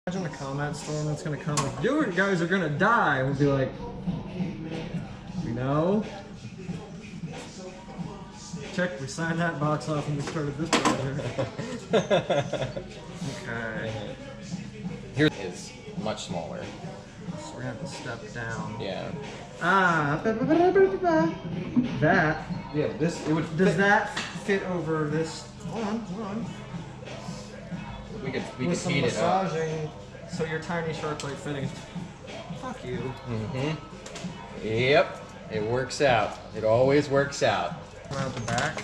Imagine a comment storm that's gonna come like, you guys are gonna die. We'll be like, we know. Check, we signed that box off when we started this project. Okay. Here is much smaller. So we're gonna have to step down. Yeah. Ah, that. Yeah, this, it would Does that fit over this? Hold on. We could With some heat it up. massaging, so your tiny shark like fittings. Fuck you. Mm-hmm. Yep. It works out. It always works out. Around the back.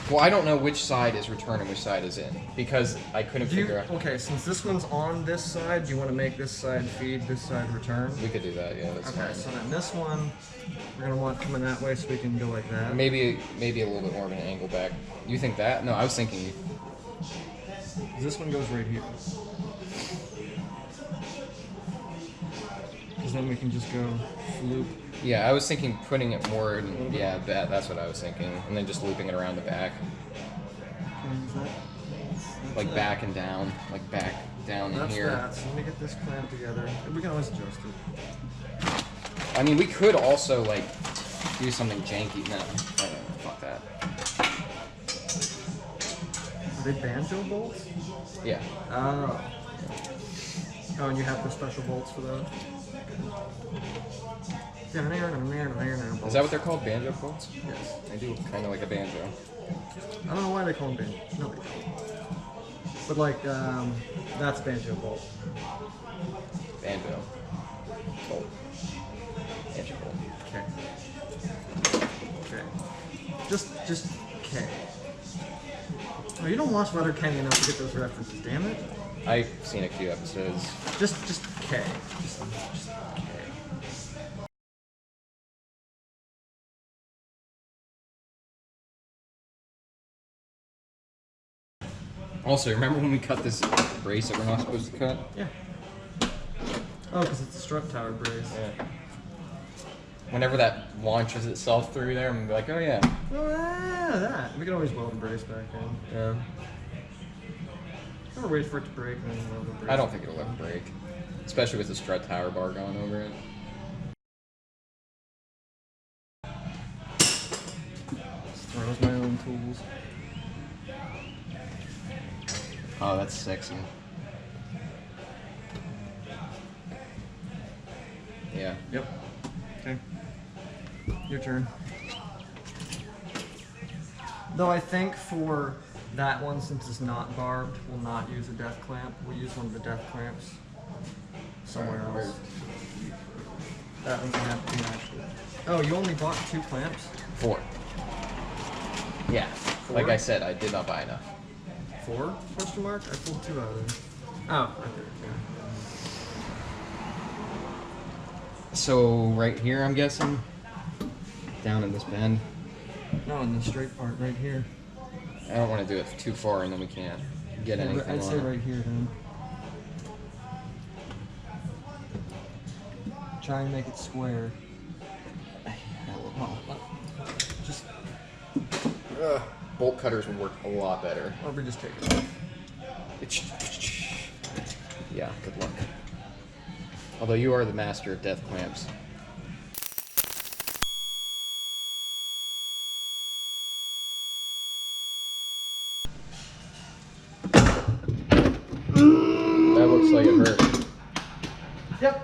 Well, I don't know which side is return and which side is in because I couldn't figure out. Okay, since this one's on this side, do you want to make this side feed, this side return? We could do that. Yeah, that's Okay, fine. so then this one, we're gonna want coming that way so we can go like that. Maybe a little bit more of an angle back. You think that? No, I was thinking. This one goes right here. Because then we can just go loop. Yeah, I was thinking putting it more in, yeah, that's what I was thinking. And then just looping it around the back. Like back and down. Like back, down, in here. That's that. So let me get this clamp together. We can always adjust it. I mean, we could also, like, do something janky. No, fuck that. Are they banjo bolts? Yeah. Oh. Oh, and you have the special bolts for those? Is that what they're called? Banjo bolts? Yes. They do kind of like a banjo. I don't know why they call them banjo. Nobody. But like, that's banjo bolt. Banjo. Bolt. Banjo bolt. Okay. Okay. Just K. Oh, you don't watch Letterkenny enough to get those references, damn it. I've seen a few episodes. Just K. Just K. Also, remember when we cut this brace that we're not supposed to cut? Yeah. Oh, because it's a strut tower brace. Yeah. Whenever that launches itself through there, I'm gonna be like, oh yeah. Oh, yeah, that. We can always weld the brace back in. Yeah. Or wait for it to break and then weld the brace. I don't think it'll ever break. Especially with the strut tower bar going over it. Throws my own tools. Oh, that's sexy. Yeah. Yep. Okay. Your turn. Though I think for that one, since it's not barbed, we'll not use a death clamp. We'll use one of the death clamps somewhere else. That one's gonna have to be actually. Oh, you only bought 2 clamps? 4. Yeah. 4? Like I said, I did not buy enough. 4? Question mark? I pulled 2 out of there. Oh, okay. So right here, I'm guessing, down in this bend. No, in the straight part right here. I don't want to do it too far, and then we can't get anything I'd say on it. right here then. Try and make it square. Just. Bolt cutters would work a lot better. Or we just take it off. Yeah, good luck. Although you are the master of death clamps. That looks like it hurt. Yep.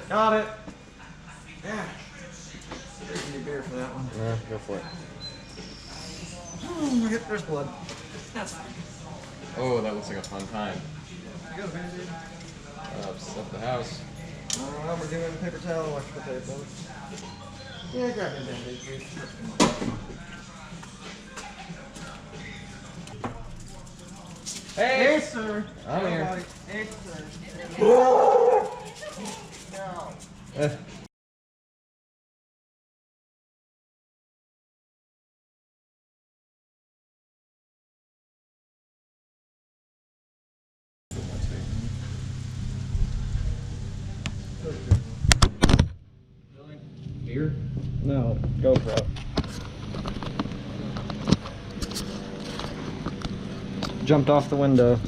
Got it. Yeah. Drinking your beer for that one. Yeah, go for it. Oh, yep, there's blood. That's fine. Oh, that looks like a fun time. You got a Band-Aid? Upset the house. We're doing paper towel, electrical tape then. Yeah, grab your Band-Aid, please. Hey, sir. I'm here. Hey, sir. No. Beer? No, GoPro. Jumped off the window.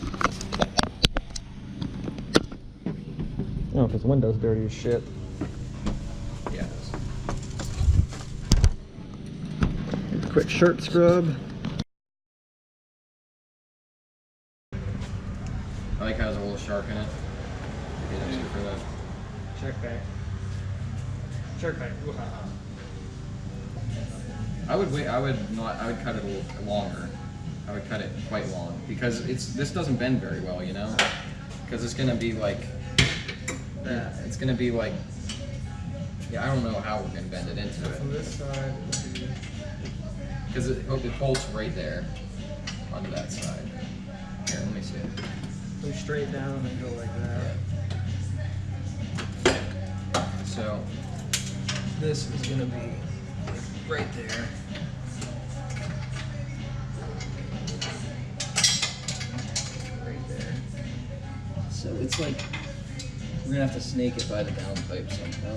Oh, if his window's dirty as shit. Yeah. Quick shirt scrub. I like how there's a little shark in it. Yeah, for that. Shark bait. Shark bait. I would wait. I would cut it a little longer. I would cut it quite long because this doesn't bend very well, you know. Because it's gonna be like that. It's gonna be like, yeah. I don't know how we're gonna bend it into it. From this side. Because it bolts right there onto that side. Here, let me see it. Go straight down and go like that. Yeah. So this is gonna be right there. Right there. So it's like we're gonna have to snake it by the downpipe somehow.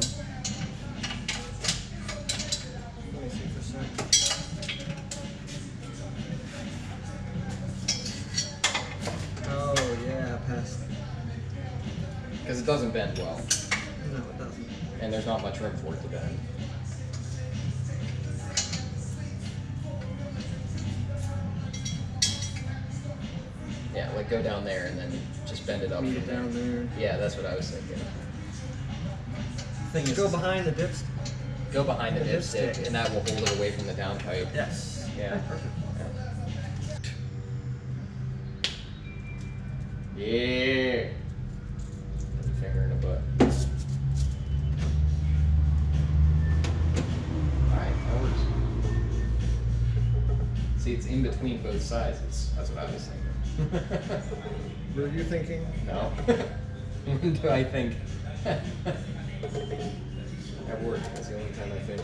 Let me see for a sec. Oh yeah, past. Because it doesn't bend well, No, it doesn't. and there's not much room for it to bend. Yeah, like go down there and then just bend it up. Meet from it down there. Yeah, that's what I was thinking. Thing is, Go behind the dips. go behind the the dipstick, dipstick. and that will hold it away from the downpipe. Yes. Yeah. Perfect. Yeah. Put your finger in the butt. Alright, that works. See, it's in between both sides. That's what I was thinking. Were you thinking? No. When do I think? At work, that's the only time I think.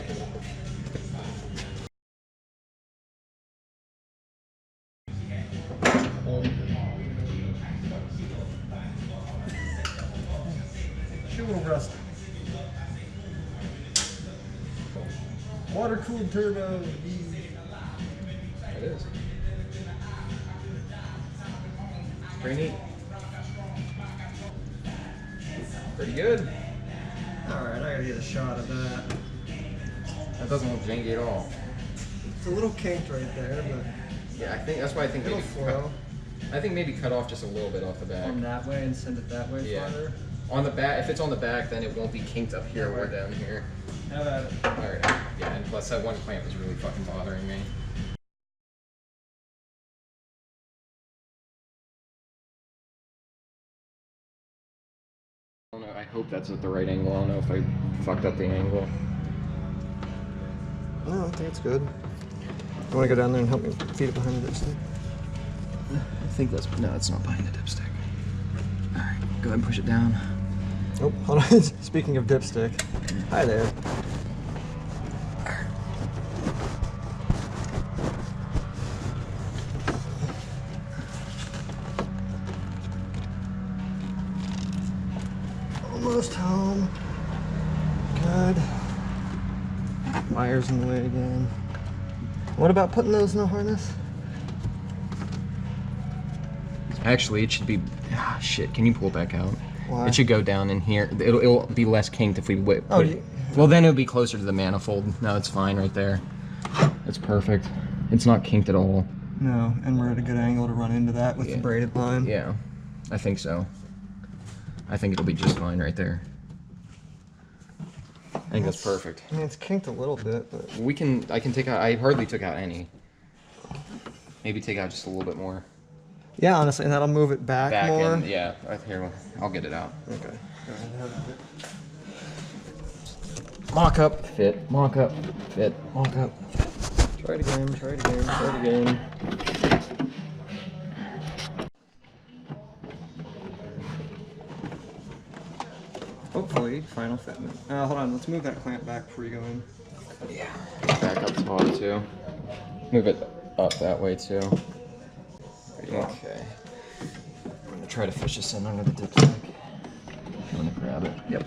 Shoe a little rusty. Water cooled turbo. It is. Pretty neat. Pretty good. Alright, I gotta get a shot of that. That doesn't look janky at all. It's a little kinked right there, but Yeah, I think that's why I think it'll maybe flow. I think maybe cut off just a little bit off the back. On that way and send it that way Yeah. farther. On the back, if it's on the back, then it won't be kinked up here Yeah, or right. down here. How about it? All right. Yeah, and plus that one clamp is really fucking bothering me. I don't know. I hope that's at the right angle. I don't know if I fucked up the angle. No, I think it's good. You wanna go down there and help me feed it behind the dipstick? I think that's no, it's not behind the dipstick. All right, go ahead and push it down. Oh, hold on. Speaking of dipstick, hi there. Almost home. Good. Wires in the way again. What about putting those in the harness? Actually, it should be. Ah, shit. Can you pull it back out? Why? It should go down in here. It'll be less kinked if we whip. Oh, you- Well, then it'll be closer to the manifold. No, it's fine right there. It's perfect. It's not kinked at all. No, and we're at a good angle to run into that with Yeah. the braided line. Yeah, I think so. I think it'll be just fine right there. I think that's perfect. I mean, it's kinked a little bit, but I can take out. I hardly took out any. Maybe take out just a little bit more. yeah, honestly, and that'll move it back, more. in. Yeah, right here. I'll get it out. Okay. Mock up, fit. Mock up, fit. Mock up. Try it again. Try it again. Try it again. Hopefully, final fitment. Hold on. Let's move that clamp back before you go in. Yeah. Back up top too. Move it up that way too. Okay. I'm gonna try to fish this in under the dipstick. I'm gonna grab it. Yep.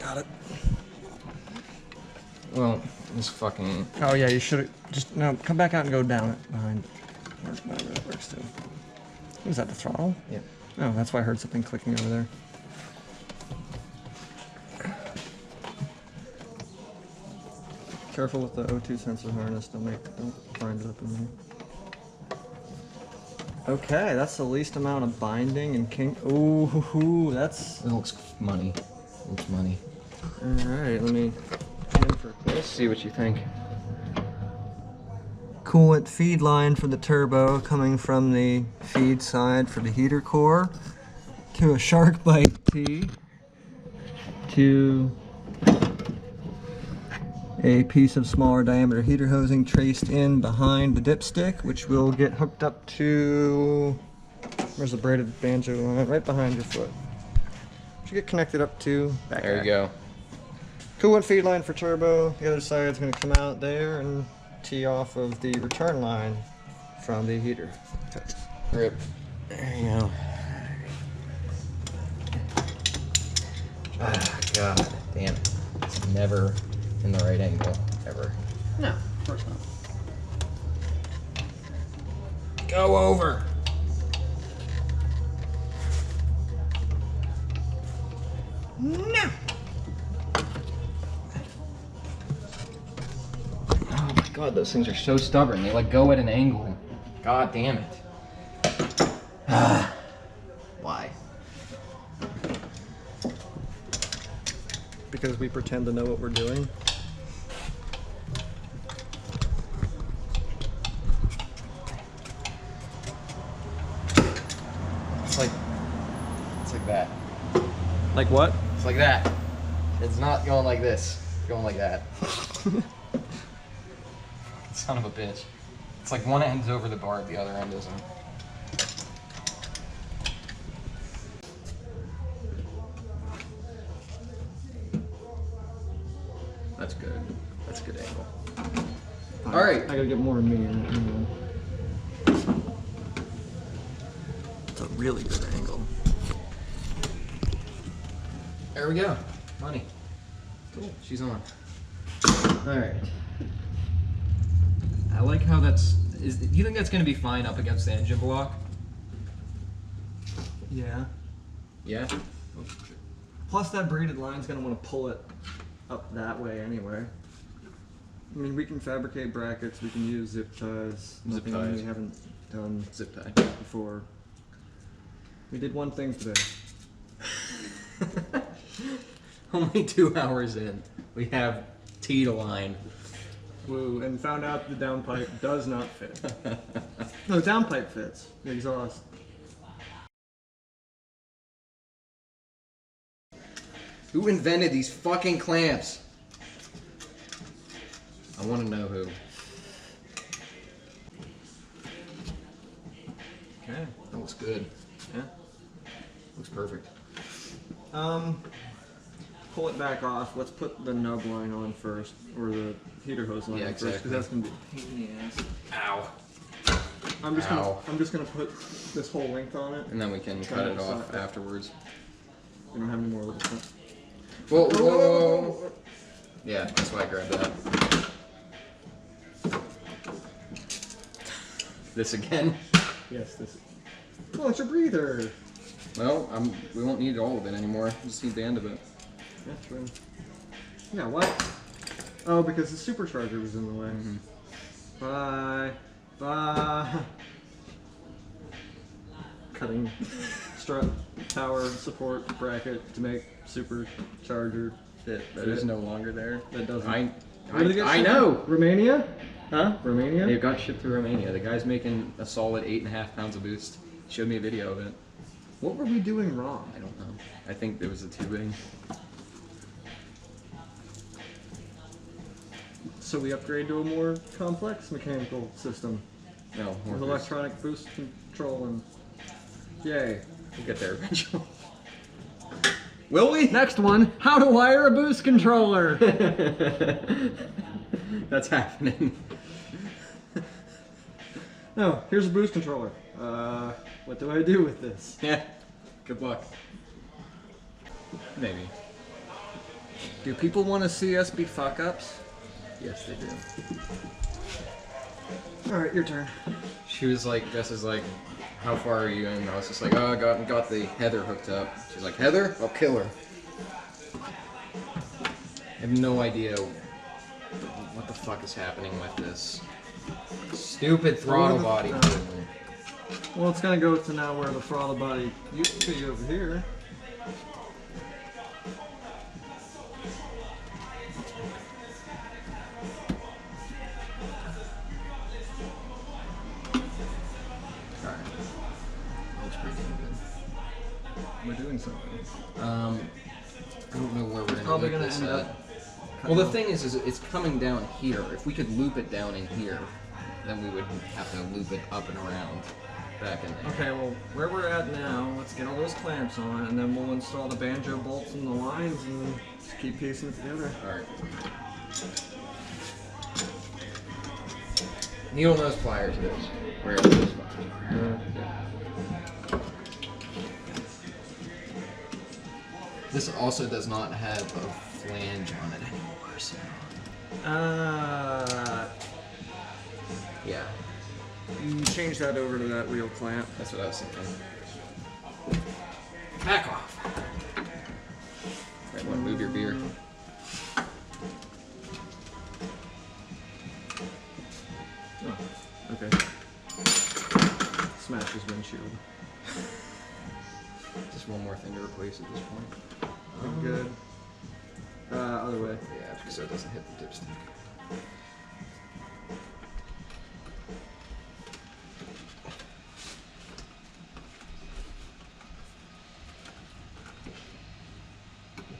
Got it. Well, this fucking. Oh yeah, you should just no. Come back out and go down it behind. Or whatever that works too. What is that? The throttle? Yep. Oh, that's why I heard something clicking over there. Careful with the O2 sensor harness. Don't bind it up in there. Okay, that's the least amount of binding and kink. Ooh, that's. It looks money. It looks money. All right, let me in for this. See what you think. Coolant feed line for the turbo coming from the feed side for the heater core to a shark bite T to a piece of smaller diameter heater hosing traced in behind the dipstick, which will get hooked up to, where's the braided banjo line? Right behind your foot. Should get connected up to that There guy. you go. Coolant feed line for turbo. The other side's going to come out there and tee off of the return line from the heater. Rip. There you go. Ah, God damn it. It's never in the right angle, ever. No, of course not. Go over! No! Oh my God, those things are so stubborn. They like go at an angle. God damn it. Ah. Why? Because we pretend to know what we're doing. It's like that. Like what? It's like that. It's not going like this. It's going like that. Son of a bitch. It's like one end's over the bar, the other end isn't. That's good. That's a good angle. Alright. I gotta get more of me in it. Hang on. It's a really good angle. There we go. Money. Cool. She's on. Alright. I like how that's... do you think that's going to be fine up against the engine block? Yeah. Yeah? Plus that braided line's gonna want to pull it up that way anyway. I mean, we can fabricate brackets, we can use zip ties. Zip Nothing ties. we haven't done Zip tie. before. We did one thing today. Only 2 hours in. We have T to line. Woo, and found out the downpipe does not fit. No, downpipe fits. The exhaust. Who invented these fucking clamps? I want to know who. Okay. That looks good. Yeah. Looks perfect. Pull it back off. Let's put the nub line on first, or the heater hose line Yeah, on first, exactly. because that's gonna be a pain in the ass. Ow. I'm just gonna put this whole length on it. And then we can cut it off afterwards. We don't have any more little stuff. Whoa, whoa, whoa, whoa. Yeah, that's why I grabbed that. This again? Yes, this. Oh, it's a breather. Well, we won't need all of it anymore. We just need the end of it. That's right. Yeah, what? Oh, because the supercharger was in the way. Mm-hmm. Bye. Bye. Cutting strut tower support bracket to make supercharger fit. That is no longer there. That doesn't. I know! Romania? Huh? Romania? They've got shipped to Romania. The guy's making a solid 8.5 pounds of boost. He showed me a video of it. What were we doing wrong? I don't know. I think there was a tubing. So we upgrade to a more complex mechanical system No, more with boost. electronic boost control and yay. We'll get there eventually. Will we? Next one, how to wire a boost controller. That's happening. No, here's a boost controller. What do I do with this? Yeah. Good luck. Maybe. Do people want to see us be fuck ups? Yes, they do. Alright, your turn. She was like, Jess is like, how far are you? And I was just like, oh, I got the Heather hooked up. She's like, Heather? I'll kill her. I have no idea What the fuck is happening with this? Stupid throttle body. Well, it's gonna go to now where the throttle body used to be over here. Alright. Looks pretty good. We're doing something. I don't know where we're gonna Probably loop gonna this end at. up. Well, the thing is it's coming down here. If we could loop it down in here, then we would have to loop it up and around back in there. Okay, well, where we're at now, let's get all those clamps on, and then we'll install the banjo bolts and the lines, and just keep piecing it together. Alright. Needle nose pliers it is. Where are those pliers? This also does not have a flange on it anymore, so... Yeah, You change that over to that real clamp. that's what I was thinking. Back off! Right, want to move your beer? Oh, okay. Smash his windshield. Just one more thing to replace at this point. Good. Other way. Yeah, just so it doesn't hit the dipstick.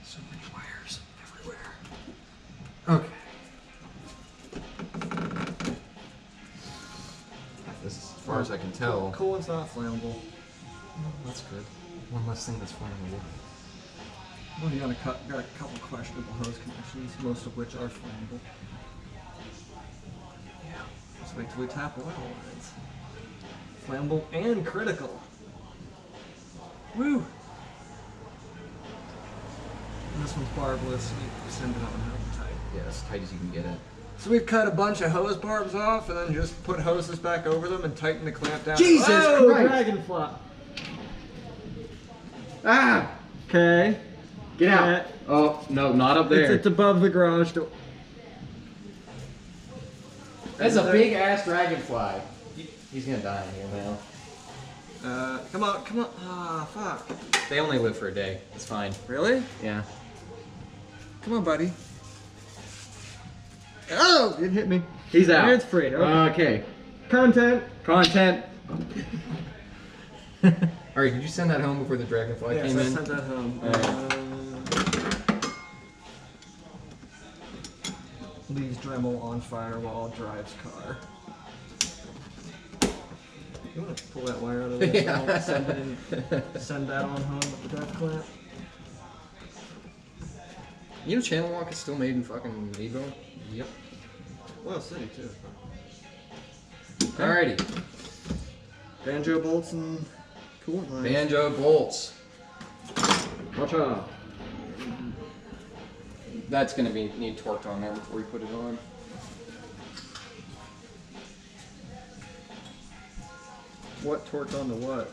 So many wires everywhere. Okay. This is, as far as I can tell. Coolant's not flammable. That's good. One less thing that's flammable. Well, you got a couple questionable hose connections, most of which are flammable. Yeah. Just wait till we tap oil lines. Flammable and critical. Woo! And this one's barbless, so you send it on how tight. Yeah, as tight as you can get it. So we've cut a bunch of hose barbs off and then just put hoses back over them and tighten the clamp down. Jesus Christ! Dragonfly! Ah! Okay. Get out! Oh, no, not up there. It's above the garage door. That's a big ass dragonfly. He's gonna die in here now. Come on, come on. Ah, fuck. They only live for a day. It's fine. Really? Yeah. Come on, buddy. Oh! It hit me. He's out. It's free. Okay. Okay. Content. Content. Alright, did you send that home before the dragonfly Yes, came I in? sent that home. Leaves Dremel on fire while drives car. You want to pull that wire out of there? Yeah. So send it in, send that on home with the death clamp. You know Channel Walk is still made in fucking Meadville? Yep. Well, City too. Alrighty. Banjo bolts and coolant lines. Banjo bolts. Watch out. That's gonna need torqued on there before we put it on. What torqued onto what?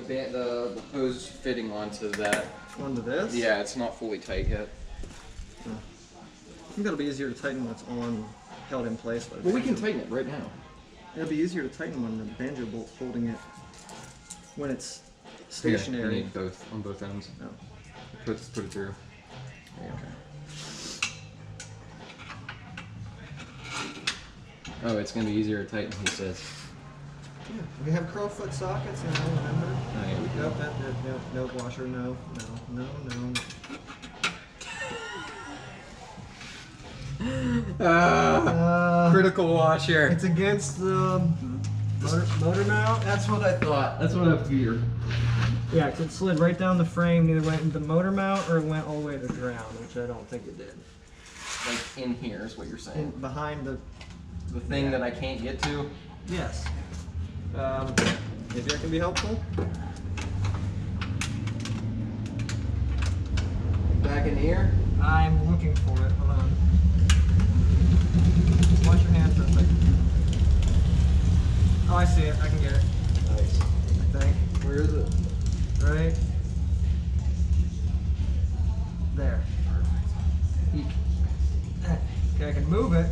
The hose fitting onto that. Onto this? Yeah, it's not fully tight yet. I think that'll be easier to tighten when it's on, held in place. By the Well, we can banjo. tighten it right now. It'll be easier to tighten when the banjo bolt's holding it when it's Here, stationary. you need both on both ends. Oh. Put it through. Yeah, okay. Oh, it's gonna be easier to tighten, he says. Yeah, we have curl foot sockets now, remember? Oh, yeah. Nope, no washer, no. Critical washer. It's against the motor mount. That's what I thought. That's what I feared. Yeah, 'cause it slid right down the frame, either went into the motor mount or it went all the way to ground, which I don't think it did. Like in here is what you're saying. And behind the... The thing that I can't get to. Yes. Maybe I can be helpful? Back in here. I'm looking for it. Hold on. Watch your hand for a second. Oh, I see it. I can get it. Nice. I think. Where is it? Right there. Eek. Okay, I can move it.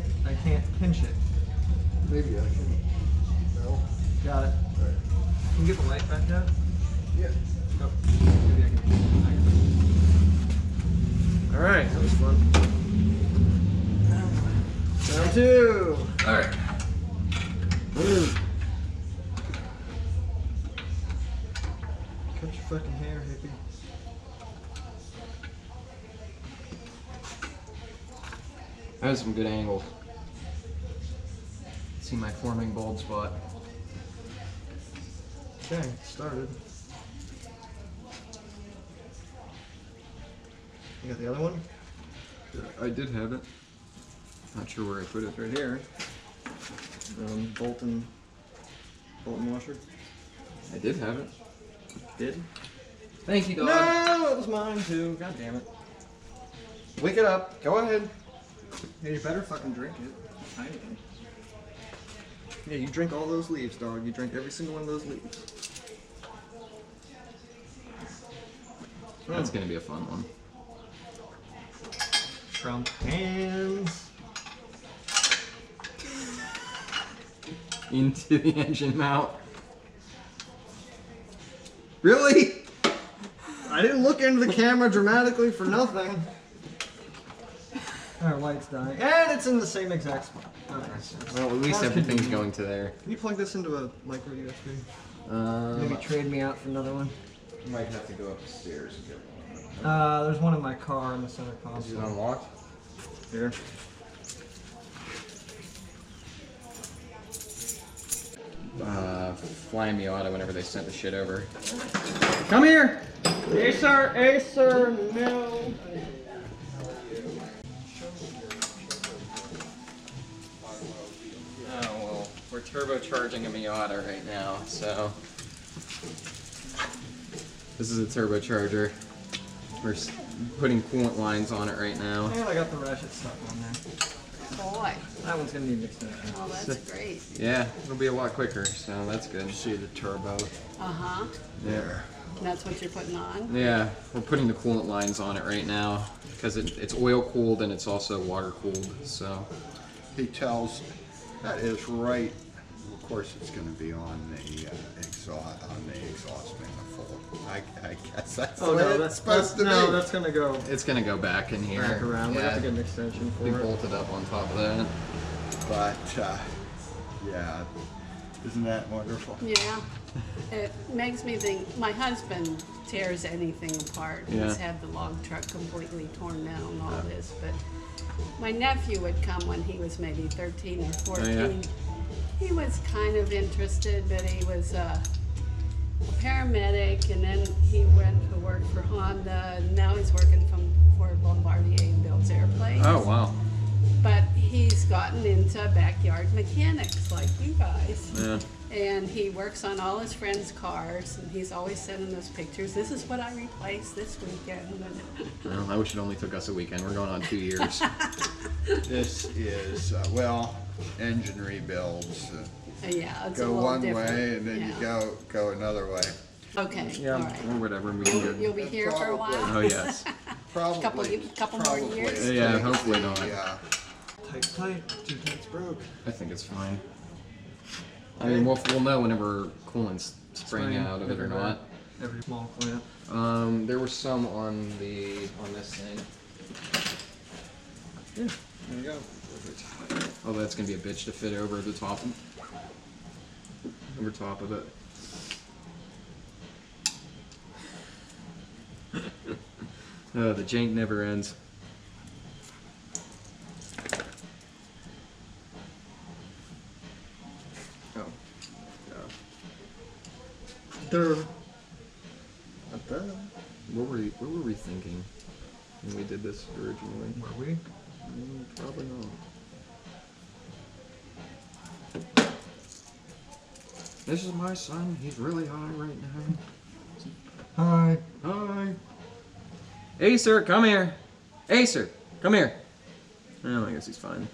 2. Alright. Cut your fucking hair, hippie. That was some good angles. See my forming bald spot. Okay, started. You got the other one? I did have it. Not sure where I put it. Right here. Bolt and washer. I did have it. Did? Thank you, dog. No, it was mine too. God damn it. Wake it up. Go ahead. Yeah, you better fucking drink it. I am. Yeah, you drink all those leaves, dog. You drink every single one of those leaves. That's gonna be a fun one. Trump hands. Into the engine mount. Really? I didn't look into the camera dramatically for nothing. Our light's dying. And it's in the same exact spot. Okay. Well, at least That's everything's convenient. going to there. Can you plug this into a micro USB? Maybe Um, trade me out for another one? you might have to go upstairs and get one. There's one in my car in the center Is it console. unlocked? Here. Flying MIATA whenever they sent the shit over. Come here! Acer, Acer, no. Oh, well, we're turbocharging a MIATA right now, so. This is a turbocharger. We're putting coolant lines on it right now. And I got the ratchet stuck on there. Boy, That one's gonna need an extension. oh, that's great. Yeah, it'll be a lot quicker, so that's good. See the turbo Uh-huh. there. That's what you're putting on? Yeah, we're putting the coolant lines on it right now because it's oil cooled and it's also water cooled. So He tells, that is right. Of course, it's going to be on the exhaust manifold. I guess that's the way it's supposed to be. No, that's gonna go it's gonna go back in here. back around. We Yeah, have to get an extension for we it. bolted up on top of that. But yeah, isn't that wonderful? Yeah. It makes me think, my husband tears anything apart. Yeah. He's had the log truck completely torn down and all this, but my nephew would come when he was maybe 13 or 14. yeah. He was kind of interested, but he was a paramedic, and then he went to work for Honda, and now he's working for Bombardier and builds airplanes. Oh wow. But he's gotten into backyard mechanics like you guys. Yeah. And he works on all his friends' cars, and he's always sending us pictures. This is what I replaced this weekend. Well, I wish it only took us a weekend. We're going on 2 years. This is, well, engine rebuilds. Yeah, it's a Go little one different. way and then Yeah. you go another way. Okay, Yeah, all right. or whatever. We can You'll go. be here for a while? Oh yes. Probably. Couple more years? Yeah, hopefully not. Yeah. Tight, too tight's broke. I think it's fine. I mean, we'll know whenever coolant's spraying out of it or not. Every small clamp. There was some on this thing. Yeah, there you go. Oh, that's gonna be a bitch to fit over the top of it. Oh, the jank never ends. Oh. Duh. What were we thinking when we did this originally? Were we? Probably not. This is my son. He's really high right now. Hi. Hi. Acer, come here. Acer, come here. Oh, I guess he's fine.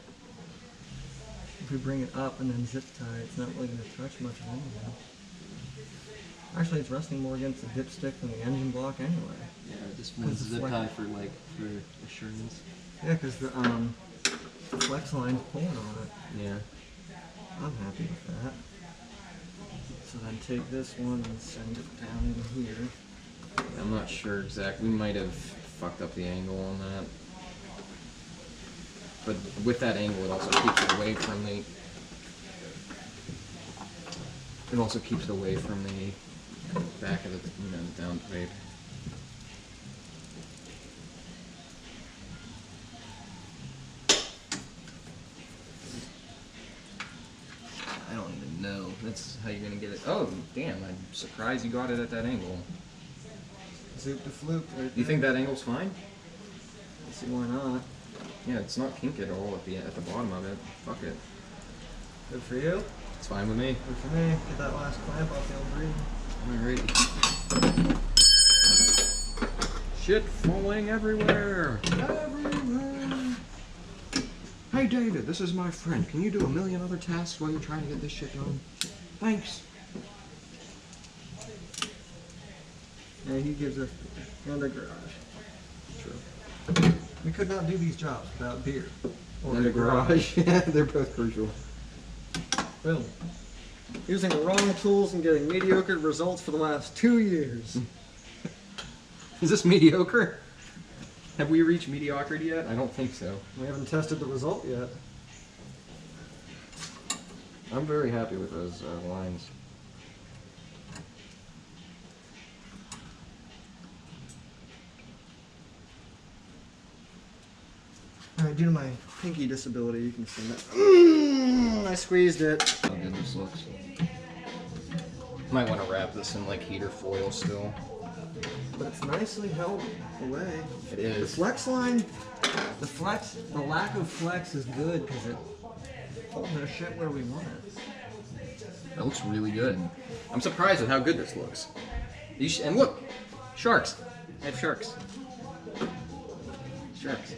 If we bring it up and then zip tie, it's not really going to touch much of anything. Actually, it's resting more against the dipstick than the engine block anyway. Yeah, just one zip tie for assurance. Yeah, because the flex line's pulling on it. Yeah. I'm happy with that. So then take this one and send it down in here. I'm not sure exactly. We might have fucked up the angle on that. but with that angle, it also keeps it away from the. It also keeps it away from the back of the, the down plate. I don't even know. That's how you're gonna get it. Oh, damn! I'm surprised you got it at that angle. Zoop to fluke. Right Do you think that angle's fine? Let's see why not. Yeah, it's not kinked at all at the bottom of it. Fuck it. Good for you. It's fine with me. Good for me. Get that last clamp off the old green. Alrighty. Shit falling everywhere. Everywhere. Hey David, this is my friend. Can you do a million other tasks while you're trying to get this shit done? Thanks. Yeah, he gives us and a garage. True. We could not do these jobs without beer. Or And a garage. Yeah, they're both crucial. Boom. Using the wrong tools and getting mediocre results for the last 2 years. Is this mediocre? Have we reached mediocrity yet? I don't think so. We haven't tested the result yet. I'm very happy with those lines. Alright, due to my pinky disability, you can see that. I squeezed it. How good this looks. Might want to wrap this in like heater foil still. But it's nicely held away. It The is. flex line, the lack of flex is good because it holds our shit where we want it. That looks really good. I'm surprised at how good this looks. And look, sharks. I have sharks. Sharks.